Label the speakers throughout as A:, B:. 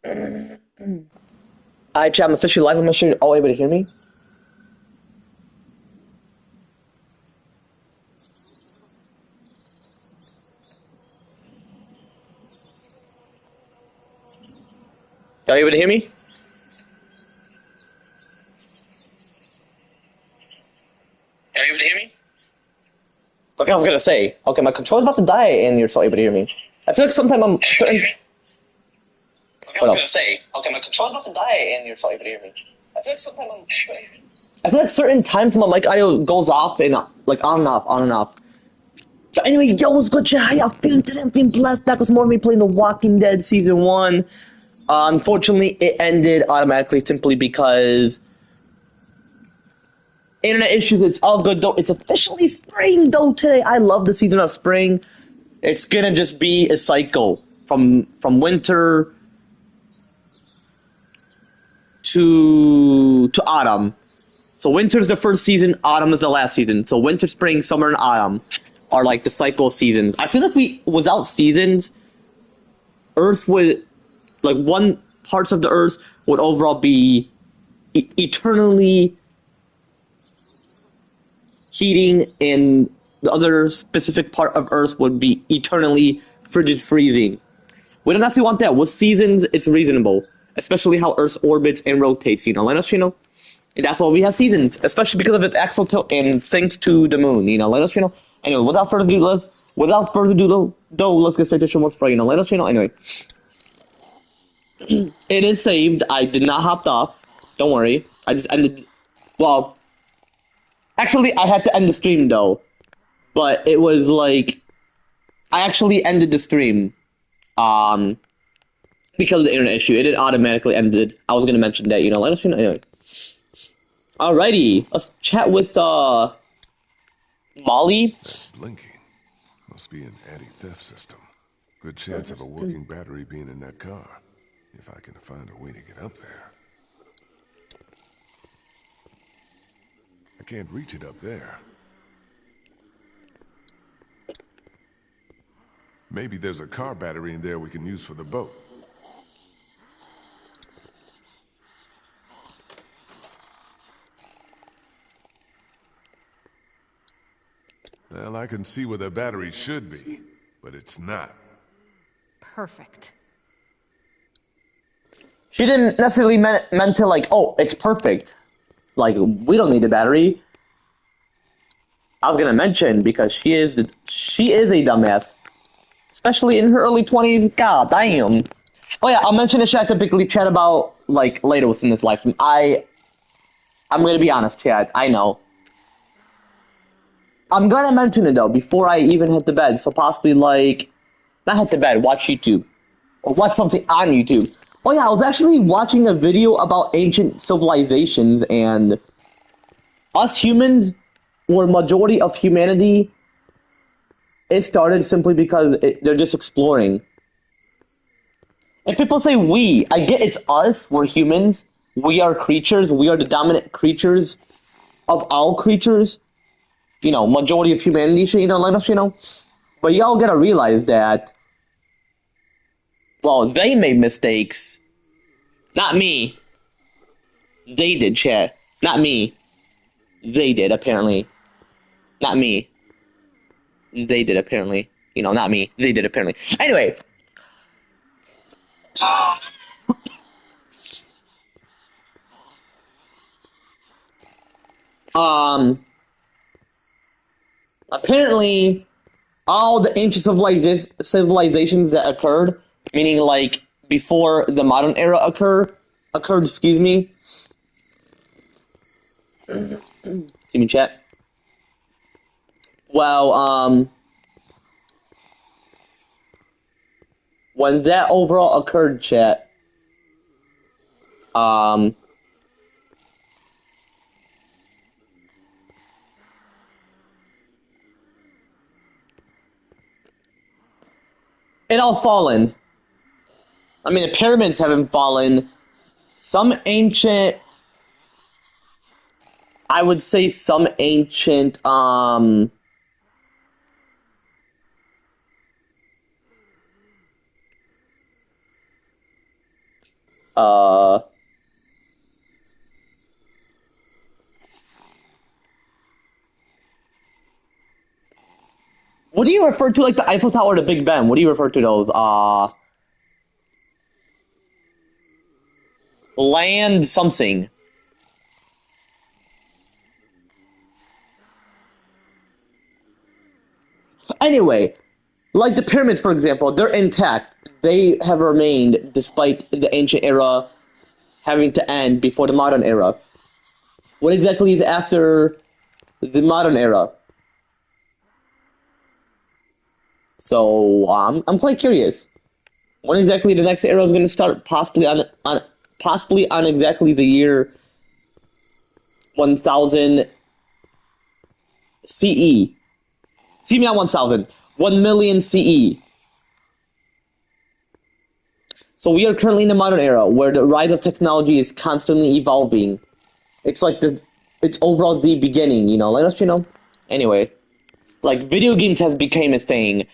A: Alright, chat, I'm officially live. I'm not sure you're all able to hear me. Y'all able to hear me? Y'all able to hear me? Okay, I was gonna say. Okay, my controller's about to die, and you're still able to hear me. I feel like sometimes I'm certain. Okay, I was gonna say. Okay, my controller's about to die, and you're still able to hear me. I feel like sometimes I'm. I feel like certain times my mic audio goes off and like on and off, on and off. So anyway, yo, what's good, chat? How y'all feeling today? I'm feeling blessed. Back with more of me playing The Walking Dead Season 1. Unfortunately, it ended automatically simply because internet issues. It's all good, though. It's officially spring, though, today. I love the season of spring. It's gonna just be a cycle from winter to autumn. So winter's the first season, autumn is the last season. So winter, spring, summer, and autumn are like the cycle of seasons. I feel like without seasons, Earth would like one parts of the Earth would overall be eternally heating, and the other specific part of Earth would be eternally frigid freezing. We don't necessarily want that. With seasons, it's reasonable, especially how Earth orbits and rotates. Let us, and that's why we have seasons, especially because of its axial tilt and thanks to the moon. Let us, Anyway, without further ado, though, let's get straight to what's for. Let us, Anyway, it is saved. I did not hop off. Don't worry. I just ended. Well, actually, I had to end the stream though, but it was like I actually ended the stream. Um, because of the internet issue, it automatically ended. I was gonna mention that. Let us, Anyway. Alrighty, let's chat with Molly.
B: Blinking. Must be an anti-theft system. Good chance of a working battery being in that car. If I can find a way to get up there. I can't reach it up there. Maybe there's a car battery in there we can use for the boat. Well, I can see where the battery should be, but it's not.
C: Perfect.
A: She didn't necessarily meant to like, oh, it's perfect. Like, we don't need a battery. I was gonna mention because she is a dumbass, especially in her early 20s. God damn. Oh yeah, I'll mention this shit I typically chat about like later within this live stream. I'm gonna be honest, chat. I know. I'm gonna mention it though before I even head to bed. So possibly like not head to bed, watch YouTube or watch something on YouTube. Oh yeah, I was actually watching a video about ancient civilizations, and us humans, or majority of humanity, it started simply because they're just exploring. And people say we. I get it's us. We're humans. We are creatures. We are the dominant creatures of all creatures. Majority of humanity, let us, But y'all gotta realize that, well, they made mistakes. Not me. They did, chat. Not me. They did, apparently. Not me. They did, apparently. Not me. They did, apparently. Anyway. Apparently, all the ancient civilizations that occurred, meaning like before the modern era occurred, excuse me. See me, chat? Well, when that overall occurred, chat, it all fallen. I mean, the pyramids haven't fallen. Some ancient, I would say some ancient, Uh, what do you refer to, like the Eiffel Tower or the Big Ben? What do you refer to those? Land something. Anyway, like the pyramids, for example, they're intact. They have remained despite the ancient era having to end before the modern era. What exactly is after the modern era? So I'm quite curious. When exactly the next era is going to start? Possibly on exactly the year 1000 CE. See me on 1000. 1,000,000 CE. So we are currently in the modern era where the rise of technology is constantly evolving. It's like it's overall the beginning, let us, Anyway, like video games has become a thing.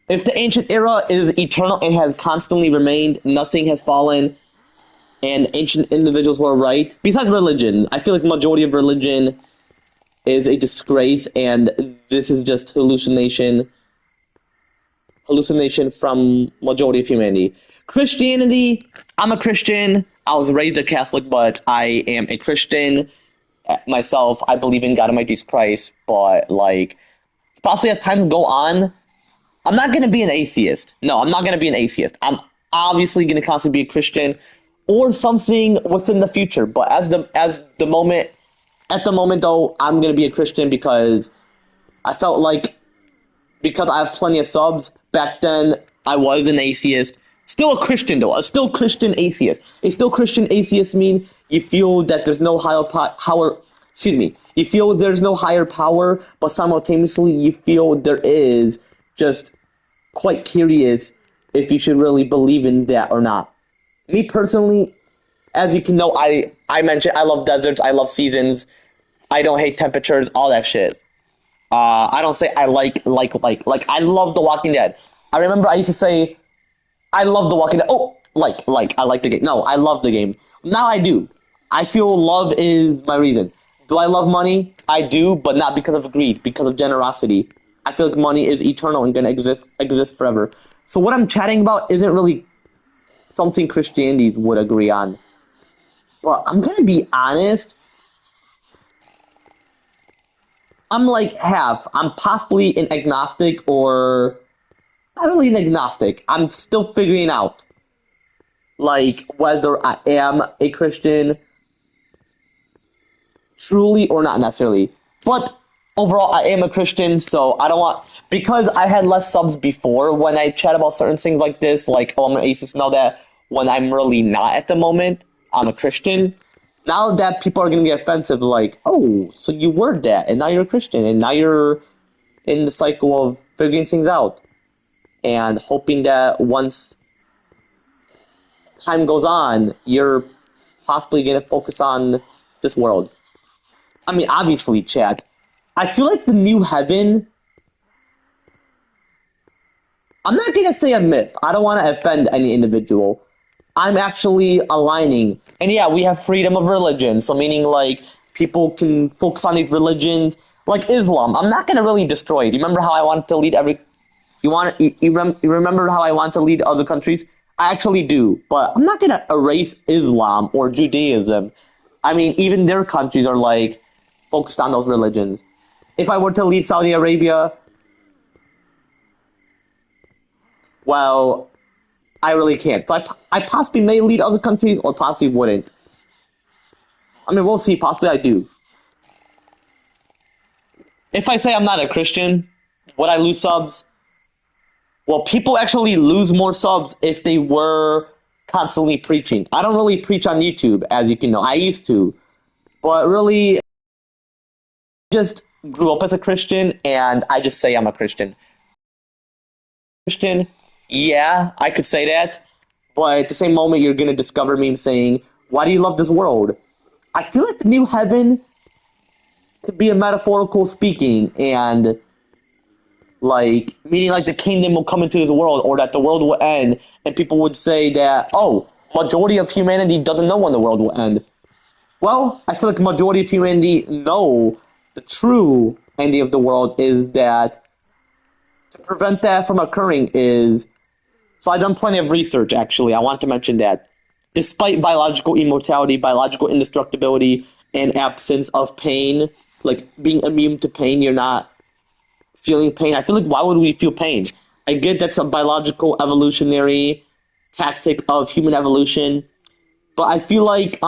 A: If the ancient era is eternal and has constantly remained, nothing has fallen, and ancient individuals were right. Besides religion, I feel like majority of religion is a disgrace, and this is just hallucination from majority of humanity. Christianity, I'm a Christian. I was raised a Catholic, but I am a Christian myself. I believe in God Almighty Jesus Christ, but like possibly as time go on, I'm not going to be an atheist. No, I'm not going to be an atheist. I'm obviously going to constantly be a Christian or something within the future. But at the moment though, I'm going to be a Christian because I felt like because I have plenty of subs, back then I was an atheist. Still a Christian though, a still Christian atheist. A still Christian atheist mean you feel that there's no higher power, you feel there's no higher power, but simultaneously you feel there is, just quite curious if you should really believe in that or not. Me personally, as you can know, I mentioned I love deserts, I love seasons, I don't hate temperatures, all that shit. I don't say I like I love The Walking Dead. I remember I used to say I love The Walking Dead. Oh, I like the game. No, I love the game. Now I do. I feel love is my reason. Do I love money? I do, but not because of greed, because of generosity. I feel like money is eternal and gonna exist forever. So what I'm chatting about isn't really something Christianity would agree on. But I'm gonna be honest. I'm like half. I'm possibly an agnostic or not really an agnostic. I'm still figuring out like whether I am a Christian truly or not necessarily. But overall I am a Christian, so I don't want because I had less subs before when I chat about certain things like this, like oh I'm an atheist and all that, when I'm really not at the moment. I'm a Christian. Now that people are going to get offensive, like, oh, so you were that, and now you're a Christian, and now you're in the cycle of figuring things out, and hoping that once time goes on, you're possibly going to focus on this world. I mean, obviously, chat, I feel like the new heaven, I'm not going to say a myth. I don't want to offend any individual. I'm actually aligning. And yeah, we have freedom of religion. So meaning like people can focus on these religions like Islam. I'm not going to really destroy it. You remember how I wanted to lead you remember how I want to lead other countries? I actually do. But I'm not going to erase Islam or Judaism. I mean, even their countries are like focused on those religions. If I were to lead Saudi Arabia, well, I really can't. So I possibly may lead other countries or possibly wouldn't. I mean, we'll see. Possibly I do. If I say I'm not a Christian, would I lose subs? Well, people actually lose more subs if they were constantly preaching. I don't really preach on YouTube, as you can know. I used to. But really, just grew up as a Christian, and I just say I'm a Christian. Christian, yeah, I could say that. But at the same moment, you're going to discover me saying, why do you love this world? I feel like the new heaven could be a metaphorical speaking, and meaning like the kingdom will come into this world, or that the world will end, and people would say that, oh, majority of humanity doesn't know when the world will end. Well, I feel like the majority of humanity know the true ending of the world is that to prevent that from occurring is... So I've done plenty of research, actually. I want to mention that. Despite biological immortality, biological indestructibility, and absence of pain, like being immune to pain, you're not feeling pain. I feel like why would we feel pain? I get that's a biological evolutionary tactic of human evolution, but I feel like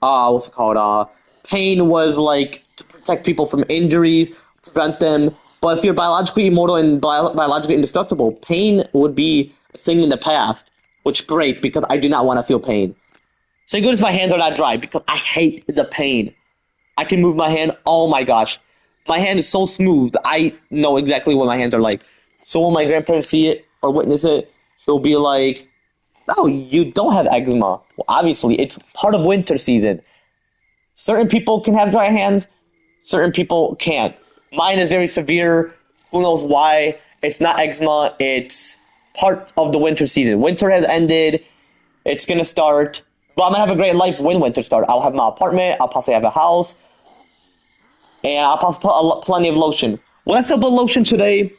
A: what's it called? Pain was like to protect people from injuries, prevent them. But if you're biologically immortal and biologically indestructible, pain would be a thing in the past, which great because I do not want to feel pain. So good as my hands are not dry because I hate the pain. I can move my hand. Oh my gosh, my hand is so smooth. I know exactly what my hands are like. So when my grandparents see it or witness it, he'll be like, "Oh, you don't have eczema." Well, obviously, it's part of winter season. Certain people can have dry hands, certain people can't. Mine is very severe. Who knows why? It's not eczema, it's part of the winter season. Winter has ended, it's gonna start. But I'm gonna have a great life when winter starts. I'll have my apartment, I'll possibly have a house, and I'll possibly put plenty of lotion. Will I still put lotion today?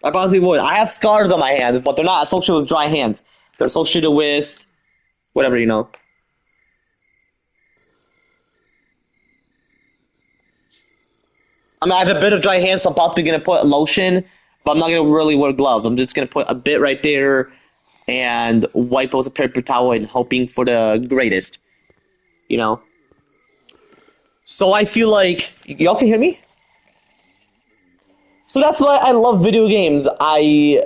A: I possibly would. I have scars on my hands, but they're not associated with dry hands. They're associated with whatever, you know. I mean, I have a bit of dry hands, so I'm possibly going to put lotion, but I'm not going to really wear gloves. I'm just going to put a bit right there and wipe it with a paper towel and hoping for the greatest, you know. So I feel like... Y'all can hear me? So that's why I love video games. I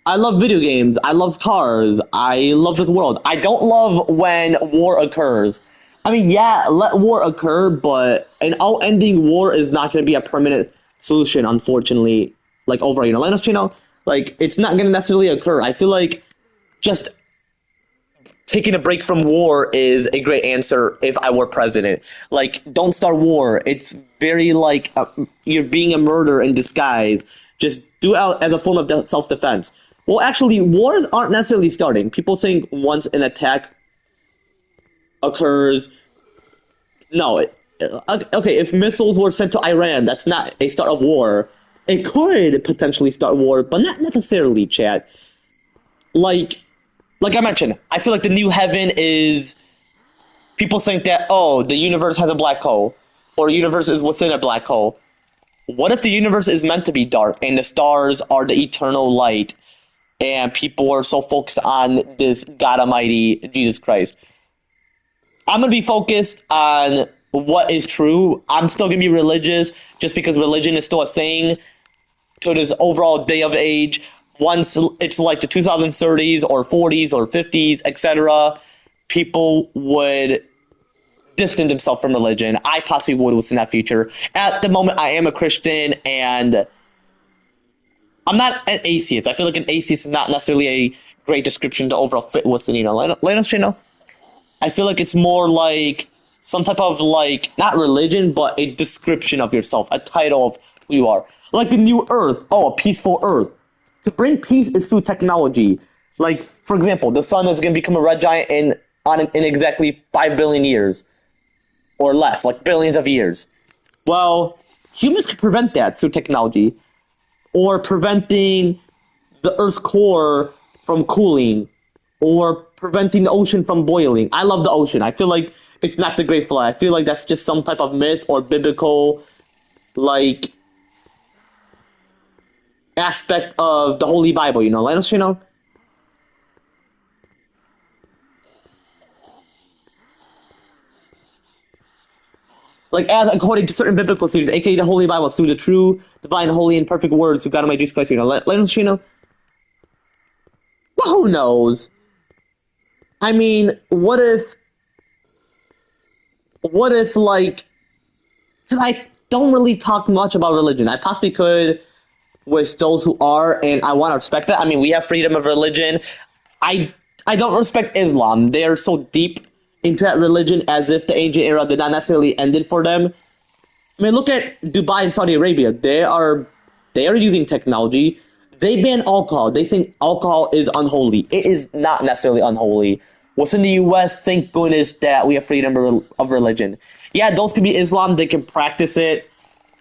A: love video games. I love cars. I love this world. I don't love when war occurs. I mean, yeah, let war occur, but an all-ending war is not going to be a permanent solution, unfortunately. Like, over, you know, let us, you know, like, it's not going to necessarily occur. I feel like just taking a break from war is a great answer if I were president. Like, don't start war. It's very, like, you're being a murderer in disguise. Just do it as a form of self-defense. Well, actually, wars aren't necessarily starting. People think once an attack occurs... No. Okay, if missiles were sent to Iran, that's not a start of war. It could potentially start war, but not necessarily, Chad. Like I mentioned, I feel like the new heaven is... People think that, oh, the universe has a black hole, or the universe is within a black hole. What if the universe is meant to be dark, and the stars are the eternal light, and people are so focused on this God Almighty, Jesus Christ? I'm going to be focused on what is true. I'm still going to be religious, just because religion is still a thing to this overall day of age. Once it's like the 2030s or 40s or 50s, etc., people would distance themselves from religion. I possibly would within that future. At the moment, I am a Christian, and I'm not an atheist. I feel like an atheist is not necessarily a great description to overall fit within, you know. Let us, you know. I feel like it's more like some type of, like, not religion, but a description of yourself, a title of who you are. Like the new Earth. Oh, a peaceful Earth. To bring peace is through technology. Like, for example, the sun is going to become a red giant in exactly 5 billion years. Or less, like billions of years. Well, humans could prevent that through technology. Or preventing the Earth's core from cooling. Or preventing the ocean from boiling. I love the ocean. I feel like it's not the Great Flood. I feel like that's just some type of myth or biblical, like, aspect of the Holy Bible, you know. Let us, you know. Like, as according to certain biblical theories, aka the Holy Bible, through the true, divine, holy, and perfect words of God Almighty Jesus Christ, you know. Let us, you know. Well, who knows? I mean, what if, like, because I don't really talk much about religion. I possibly could with those who are, and I want to respect that. I mean, we have freedom of religion. I I don't respect Islam. They are so deep into that religion as if the ancient era did not necessarily end it for them. I mean, look at Dubai and Saudi Arabia. They are using technology. They ban alcohol. They think alcohol is unholy. It is not necessarily unholy. What's in the U.S., thank goodness that we have freedom of religion. Yeah, those could be Islam. They can practice it,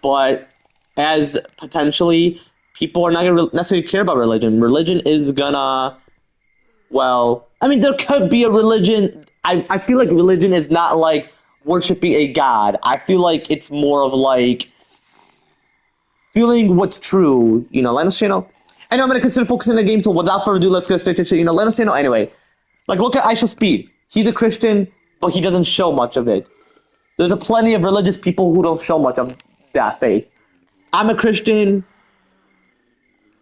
A: but as potentially people are not going to necessarily care about religion. Religion is gonna, well, I mean, there could be a religion. I feel like religion is not like worshiping a god. I feel like it's more of like feeling what's true. Let us channel. I know I'm going to consider focusing on the game, so without further ado, let's go straight to shit. Let us channel anyway. Like, look at Aisha Speed. He's a Christian, but he doesn't show much of it. There's a plenty of religious people who don't show much of that faith. I'm a Christian.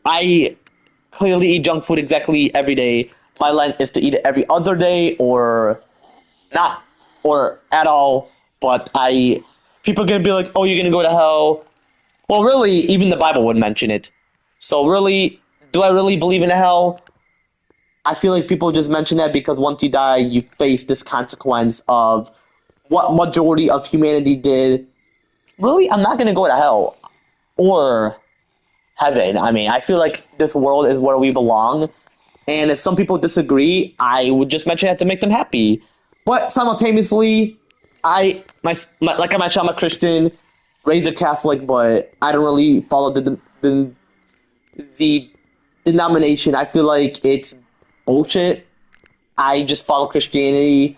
A: I clearly eat junk food exactly every day. My Lent is to eat it every other day or not, or at all. But people are going to be like, oh, you're going to go to hell. Well, really, even the Bible would mention it. So really, do I really believe in hell? I feel like people just mention that because once you die, you face this consequence of what majority of humanity did. Really, I'm not going to go to hell or heaven. I mean, I feel like this world is where we belong. And if some people disagree, I would just mention that to make them happy. But simultaneously, like I mentioned, I'm a Christian, raised a Catholic, but I don't really follow the denomination. I feel like it's bullshit. I just follow Christianity.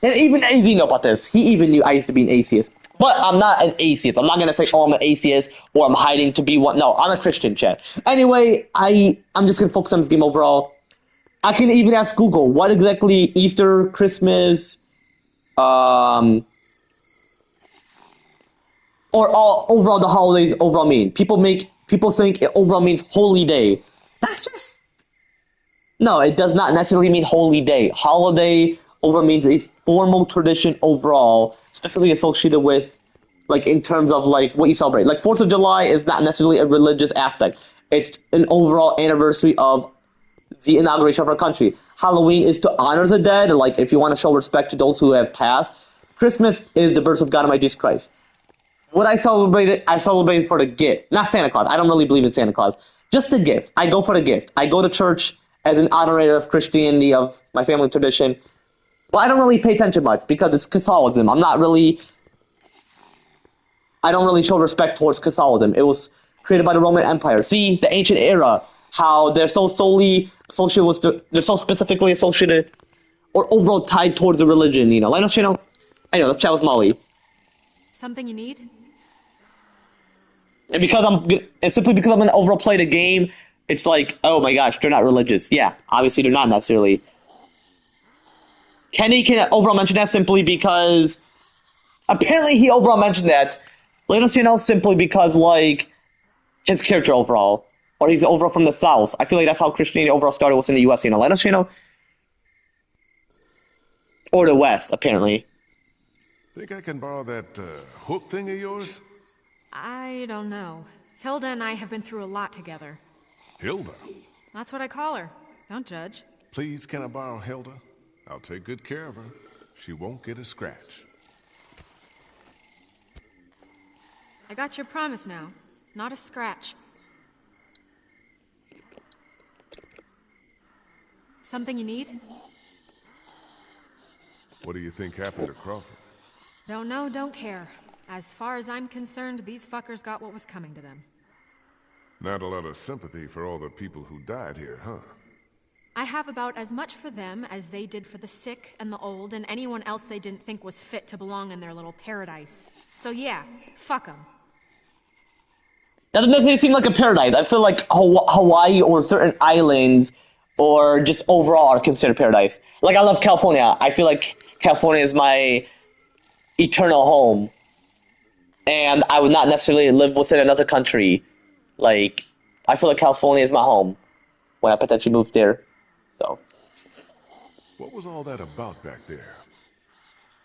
A: And even Azy know about this. He even knew I used to be an atheist. But I'm not an atheist. I'm not going to say, oh, I'm an atheist, or I'm hiding to be one. No, I'm a Christian, chat. Anyway, I'm just going to focus on this game overall. I can even ask Google, what exactly Easter, Christmas, or all overall the holidays overall mean. People think it overall means holy day. That's just... No, it does not necessarily mean holy day. Holiday overall means a formal tradition overall, specifically associated with, like, in terms of, like, what you celebrate. Like, 4th of July is not necessarily a religious aspect. It's an overall anniversary of the inauguration of our country. Halloween is to honor the dead, like, if you want to show respect to those who have passed. Christmas is the birth of God Almighty Jesus Christ. What I celebrated for the gift. Not Santa Claus. I don't really believe in Santa Claus. Just the gift. I go for the gift. I go to church as an honorator of Christianity, of my family tradition. But I don't really pay attention much because it's Catholicism. I don't really show respect towards Catholicism. It was created by the Roman Empire. See, the ancient era, how they're so solely associated with they're so specifically associated or overall tied towards the religion, Let us, I know, let's chat with Molly.
C: Something you need?
A: And simply because I'm gonna overall play the game, it's like, oh my gosh, they're not religious. Yeah, obviously they're not necessarily. Kenny can overall mention that simply because apparently he overall mentioned that. Let us simply because like his character overall, or he's overall from the South. I feel like that's how Christianity overall started was in the U.S. Let us or the West apparently.
B: Think I can borrow that hook thing of yours?
C: I don't know. Hilda and I have been through a lot together.
B: Hilda?
C: That's what I call her. Don't judge.
B: Please, can I borrow Hilda? I'll take good care of her. She won't get a scratch.
C: I got your promise now. Not a scratch. Something you need?
B: What do you think happened to Crawford?
C: Don't know, don't care. As far as I'm concerned, these fuckers got what was coming to them.
B: Not a lot of sympathy for all the people who died here, huh?
C: I have about as much for them as they did for the sick and the old and anyone else they didn't think was fit to belong in their little paradise. So yeah, fuck them.
A: That doesn't necessarily seem like a paradise. I feel like Hawaii or certain islands or just overall are considered paradise. Like, I love California. I feel like California is my eternal home. And I would not necessarily live within another country. Like, I feel like California is my home when I potentially move there. So.
B: What was all that about back there?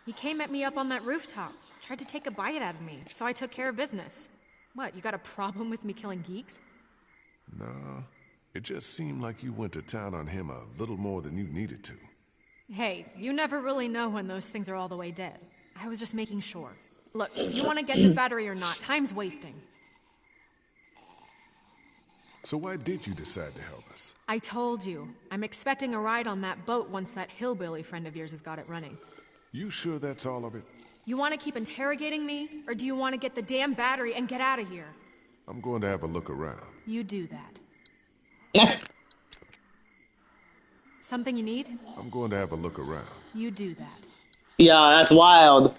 C: He came at me up on that rooftop. Tried to take a bite out of me, so I took care of business. What, you got a problem with me killing geeks?
B: No, It just seemed like you went to town on him a little more than you needed to.
C: Hey, you never really know when those things are all the way dead. I was just making sure. Look, you want to get this battery or not? Time's wasting.
B: So why did you decide to help us?
C: I told you. I'm expecting a ride on that boat once that hillbilly friend of yours has got it running.
B: You sure that's all of it?
C: You want to keep interrogating me? Or do you want to get the damn battery and get out of here?
B: I'm going to have a look around.
C: You do that.
A: Yeah.
C: Something you need?
B: I'm going to have a look around.
C: You do that.
A: Yeah, that's wild.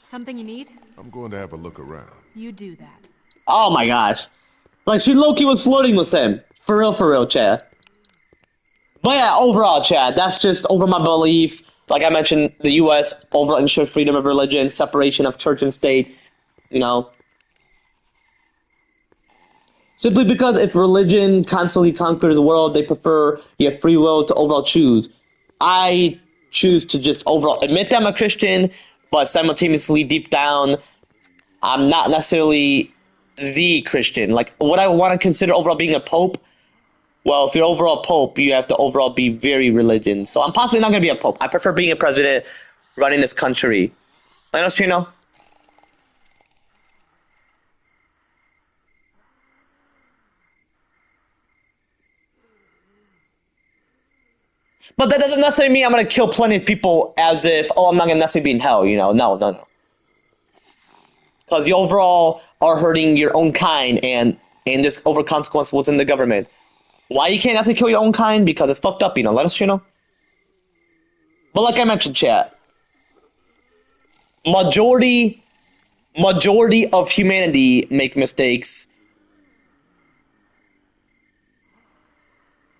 C: Something you need?
B: I'm going to have a look around.
C: You do that.
A: Oh my gosh. Like, she low-key was flirting with him. For real, Chad. But yeah, overall, Chad, that's just over my beliefs. Like I mentioned, the U.S. overall ensures freedom of religion, separation of church and state, you know. Simply because if religion constantly conquers the world, they prefer you have free will to overall choose. I choose to just overall admit that I'm a Christian, but simultaneously, deep down, I'm not necessarily the Christian. Like, what I want to consider overall being a pope, well, if you're overall pope, you have to overall be very religious. So I'm possibly not going to be a pope. I prefer being a president running this country. Let us, Chino. But that doesn't necessarily mean I'm going to kill plenty of people as if, oh, I'm not going to necessarily be in hell, you know. No. Because you overall are hurting your own kind, and this over consequence was in the government. Why you can't necessarily kill your own kind? Because it's fucked up, you know. Let us, you know. But like I mentioned, chat, majority of humanity make mistakes.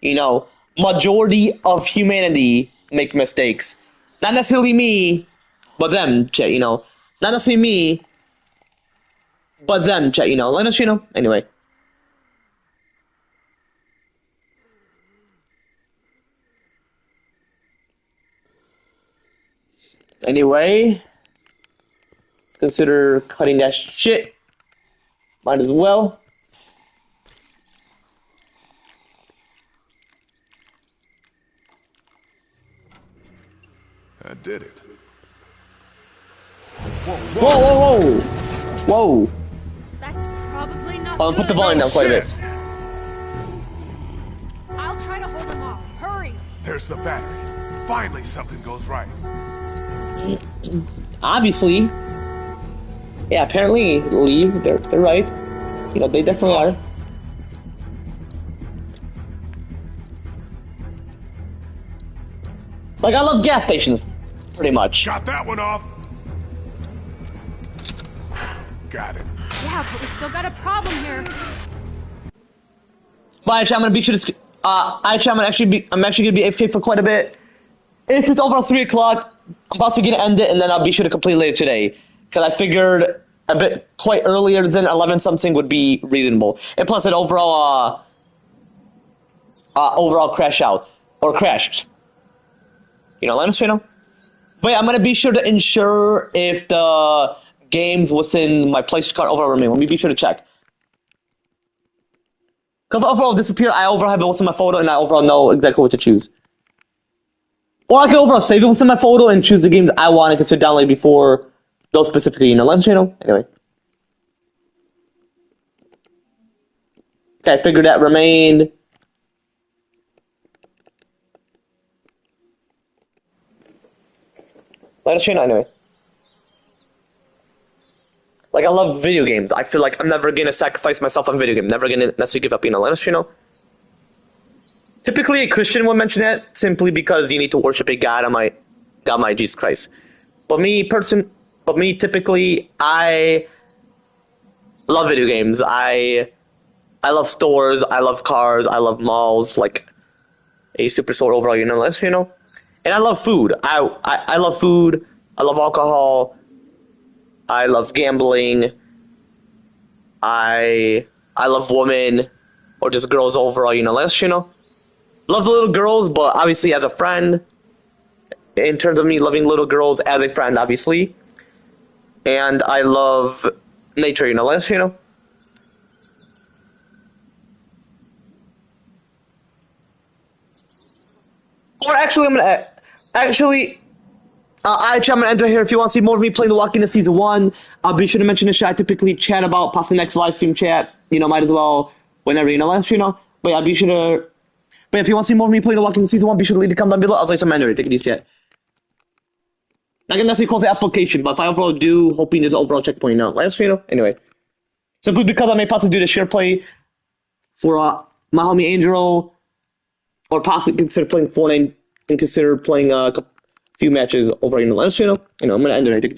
A: You know, majority of humanity make mistakes. Not necessarily me, but them, chat, you know. Not necessarily me, but them, chat, you know. Let us, you know. Anyway. Let's consider cutting that shit. Might as well.
B: I did it.
A: Whoa.
C: That's probably not
A: I'll
C: good.
A: put the volume down quite a bit.
C: I'll try to hold him off. Hurry!
B: There's the battery. Finally something goes right.
A: Obviously. Yeah, apparently, Lee, they're right. You know, they definitely are. Like, I love gas stations, pretty much.
B: Got that one off. Got it.
C: Yeah, but we still got a problem here.
A: But actually, I'm gonna be sure to. I'm actually gonna be AFK for quite a bit. If it's over 3 o'clock, I'm possibly gonna end it, and then I'll be sure to complete later today. Because I figured a bit quite earlier than 11 something would be reasonable. And plus, it overall crash out or crashed. You know, let us know. But yeah, I'm gonna be sure to ensure if the games within my PlayStation card overall remain. Let me be sure to check. Because if overall disappear, I overall have it within my photo, and I overall know exactly what to choose. Or I can overall save it within my photo and choose the games I want to consider downloading before those specifically, you know, let us know. Anyway. Okay, I figured that remained. Let us know anyway. Like, I love video games. I feel like I'm never going to sacrifice myself on video games. Never going to necessarily give up, you know, let us know. Typically, a Christian would mention that simply because you need to worship a God, my Jesus Christ. But me, typically, I love video games. I love stores. I love cars. I love malls. Like a superstore overall, you know, let's, you know. And I love food. I love food. I love alcohol. I love gambling. I love women or just girls overall, you know, let's, you know. Love the little girls, but obviously as a friend. In terms of me loving little girls as a friend, obviously. And I love nature, you know, let's, you know. Or actually, I'm gonna actually. Actually, I'm gonna enter here. If you want to see more of me playing The Walking Dead Season 1, be sure to mention the show. I typically chat about possibly next live stream chat. Might as well whenever, But yeah, be sure to. But if you want to see more of me playing The Walking Dead Season 1, be sure to leave a comment down below. I'll say some enter. Take it easy, chat. Not gonna necessarily close the application, but if I overall do, hoping there's an overall checkpoint now. Anyway. Simply because I may possibly do the share play for my homie Angel, or possibly consider playing Fortnite and consider playing a few matches over in the last channel. I'm gonna end it. I think